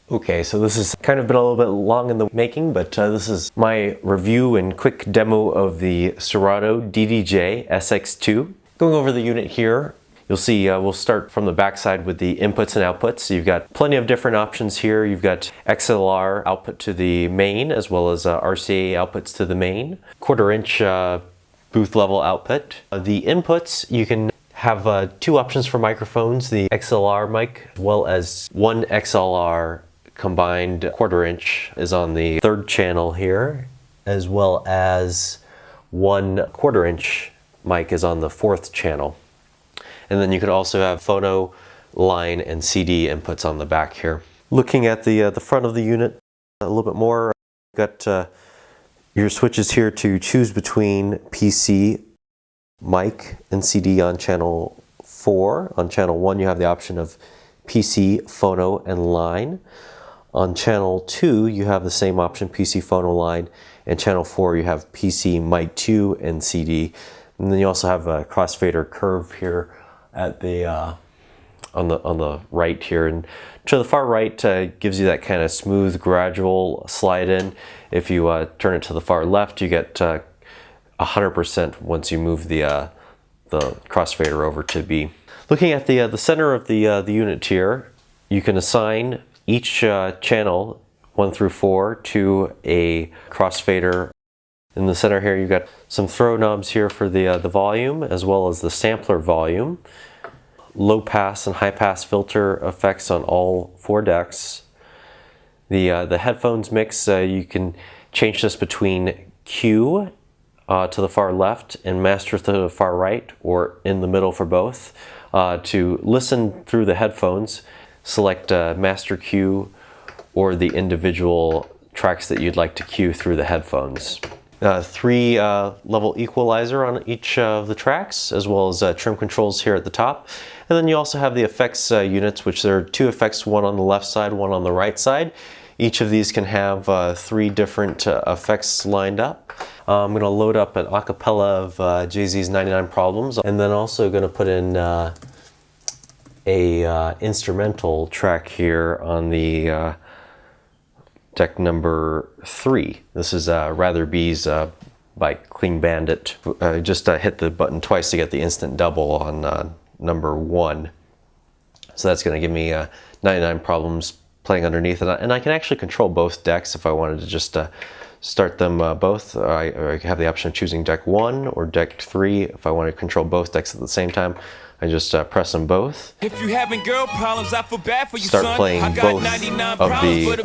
Okay, so this has kind of been a little bit long in the making, but this is my review and quick demo of the Serato DDJ SX2. Going over the unit here, you'll see we'll start from the backside with the inputs and outputs. So you've got plenty of different options here. You've got XLR output to the main, as well as RCA outputs to the main. 1/4 inch booth level output. The inputs, you can have two options for microphones, the XLR mic, as well as one XLR combined 1/4 inch is on the 3rd channel here, as well as one 1/4 inch mic is on the 4th channel. And then you could also have phono, line, and CD inputs on the back here. Looking at the front of the unit a little bit more, you've got your switches here to choose between PC, mic, and CD on channel 4. On channel 1 you have the option of PC, phono, and line. On channel 2 you have the same option, PC, phono, line, and channel 4 you have PC, mic 2, and CD. And then you also have a crossfader curve here at the on the right here, and to the far right gives you that kind of smooth, gradual slide in. If you turn it to the far left, you get 100% once you move the crossfader over to B. Looking at the center of the unit here, you can assign each channel 1 through 4 to a crossfader. In the center here, you've got some throw knobs here for the volume, as well as the sampler volume. Low pass and high pass filter effects on all 4 decks. The headphones mix, you can change this between Q to the far left and master to the far right, or in the middle for both. To listen through the headphones, select master Q or the individual tracks that you'd like to cue through the headphones. 3 level equalizer on each of the tracks, as well as trim controls here at the top. And then you also have the effects units, which there are 2 effects, one on the left side, one on the right side. Each of these can have 3 different effects lined up. I'm going to load up an acapella of Jay-Z's 99 Problems, and then also going to put in a instrumental track here on the deck number 3. This is Rather Bees by Clean Bandit. Just hit the button twice to get the instant double on number 1. So that's going to give me 99 Problems playing underneath it. And I can actually control both decks if I wanted to just start them both. I have the option of choosing deck 1 or deck 3 if I want to control both decks at the same time. I just press them both. If you having girl problems, I feel bad for you, start son. Playing both of the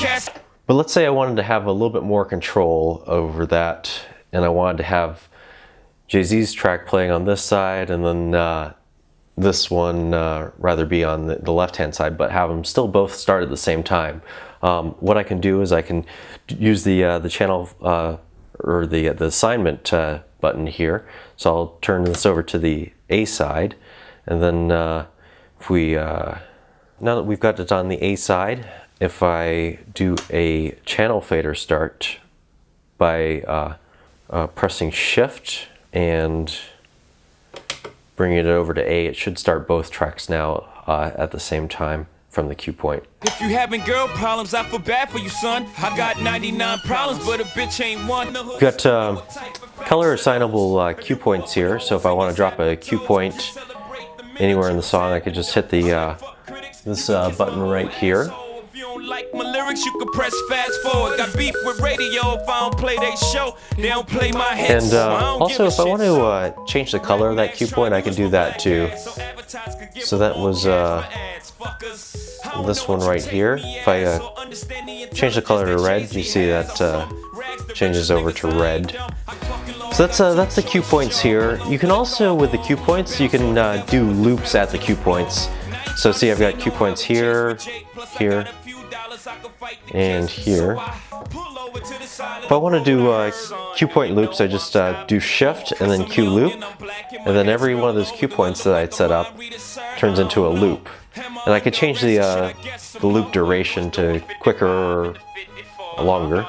tracks. But let's say I wanted to have a little bit more control over that, and I wanted to have Jay-Z's track playing on this side, and then this one rather be on the left-hand side, but have them still both start at the same time. What I can do is I can use the channel or the assignment button here. So I'll turn this over to the A side, and then if we now that we've got it on the A side, if I do a channel fader start by pressing Shift and bringing it over to A, it should start both tracks now at the same time from the cue point. If you having girl problems, I feel bad for you, son. I got 99 problems, but a bitch ain't one. We've got color assignable cue points here, so if I want to drop a cue point anywhere in the song, I could just hit the this button right here. Like my lyrics, you can press fast forward. Got beef with radio if I don't play they show. They don't play my hits. And also, if I want to change the color of that cue point, I can do that too. So that was this one right here. If I change the color to red, you see that changes over to red. So that's the cue points here. You can also, with the cue points, you can do loops at the cue points. So see, I've got cue points here, here, and here. If I want to do cue point loops, I just do Shift and then cue loop, and then every one of those cue points that I'd set up turns into a loop. And I could change the loop duration to quicker or longer.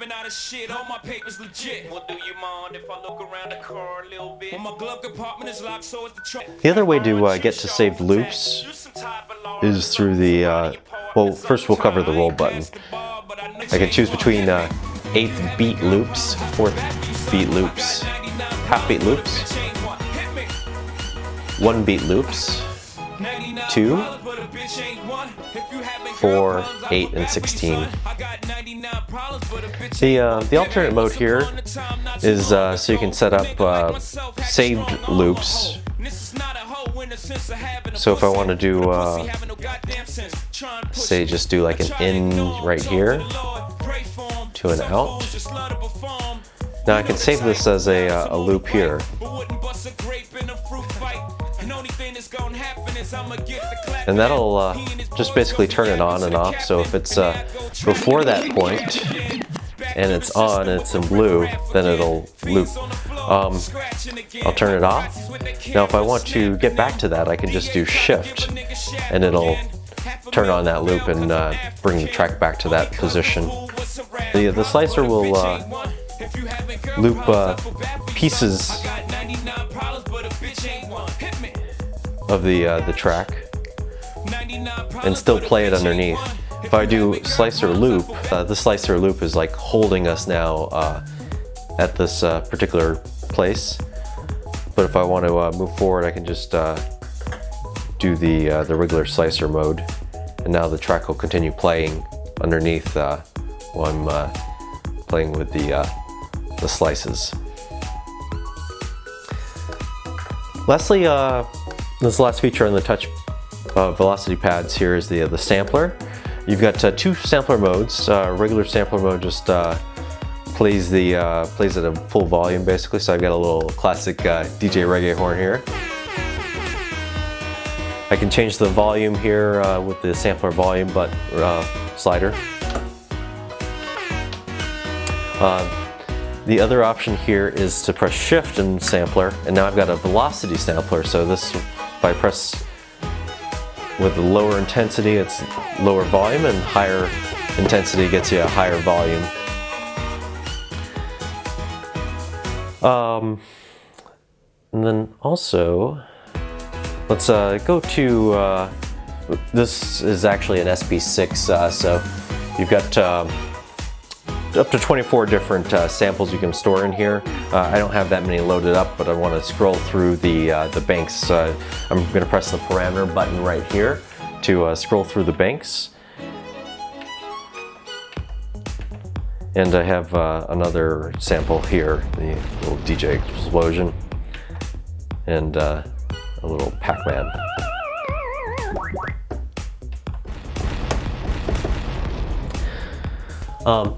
rapping out of shit, all my papers legit. Well, do you mind if I look around the car a little bit? Well, my glove compartment is locked, so it's the truck. The other way to get to saved loops is through the, well, first we'll cover the roll button. I can choose between 8th beat loops, 4th beat loops, half beat loops, 1 beat loops, 2, 4, 8, and 16. The alternate mode here is so you can set up saved loops. So if I want to do, say just do like an in right here to an out. Now I can save this as a loop here. And that'll just basically turn it on and off. So if it's before that point and it's on and it's in blue, then it'll loop. I'll turn it off. Now if I want to get back to that, I can just do shift and it'll turn on that loop and bring the track back to that position. The slicer will loop pieces of the track and still play it underneath. If I do slicer loop, the slicer loop is like holding us now at this particular place. But if I want to move forward, I can just do the regular slicer mode, and now the track will continue playing underneath while I'm playing with the slices. Lastly, this last feature on the touch velocity pads here is the sampler. You've got 2 sampler modes. Regular sampler mode just plays at a full volume basically. So I've got a little classic DJ reggae horn here. I can change the volume here with the sampler volume slider. The other option here is to press shift in sampler, and now I've got a velocity sampler. So this, if I press with the lower intensity, it's lower volume, and higher intensity gets you a higher volume. And then also, let's go to, this is actually an SB6, so you've got up to 24 different samples you can store in here. I don't have that many loaded up, but I want to scroll through the banks. I'm going to press the parameter button right here to scroll through the banks. And I have another sample here, the little DJ explosion, and a little Pac-Man.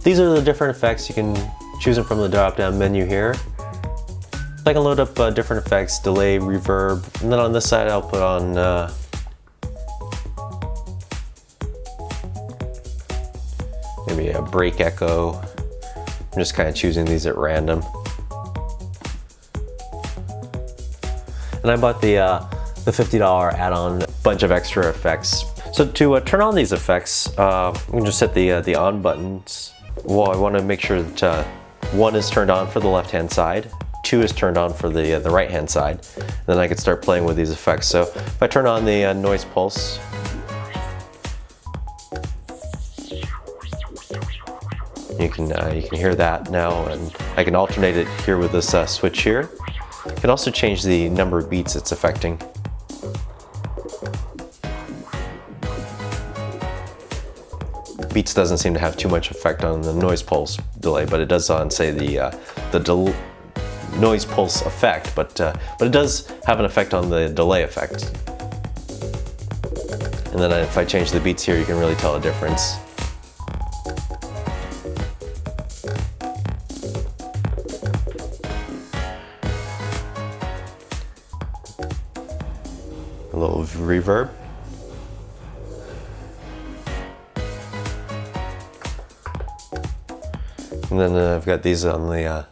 These are the different effects. You can choose them from the drop-down menu here. I can load up different effects, delay, reverb, and then on this side I'll put on maybe a break echo. I'm just kind of choosing these at random. And I bought the $50 add-on bunch of extra effects. So to turn on these effects, I'm going to just hit the on buttons. Well, I want to make sure that 1 is turned on for the left-hand side, 2 is turned on for the right-hand side. Then I can start playing with these effects. So if I turn on the noise pulse, you can hear that now, and I can alternate it here with this switch here. You can also change the number of beats it's affecting. Beats doesn't seem to have too much effect on the noise pulse delay, but it does on, say, the noise pulse effect, but it does have an effect on the delay effect. And then if I change the beats here, you can really tell a difference. A little reverb. And then I've got these on the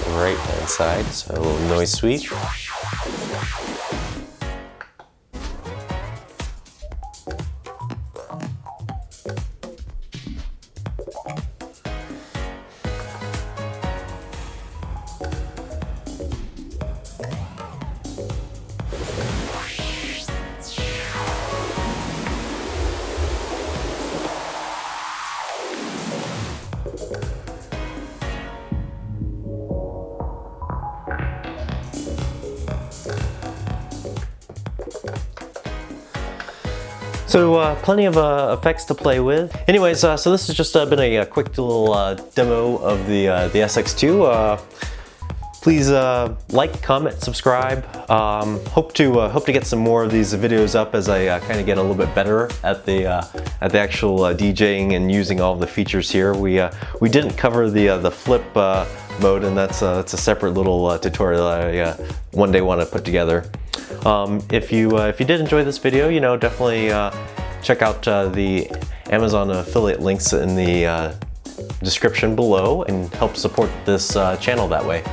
right-hand side, so a little noise sweep. So plenty of effects to play with. Anyways, so this has just been a quick little demo of the SX2. Please like, comment, subscribe. Hope to get some more of these videos up as I kind of get a little bit better at the actual DJing and using all the features here. We didn't cover the flip mode, and that's a separate little tutorial that I one day want to put together. If you did enjoy this video, you know, definitely check out the Amazon affiliate links in the description below and help support this channel that way.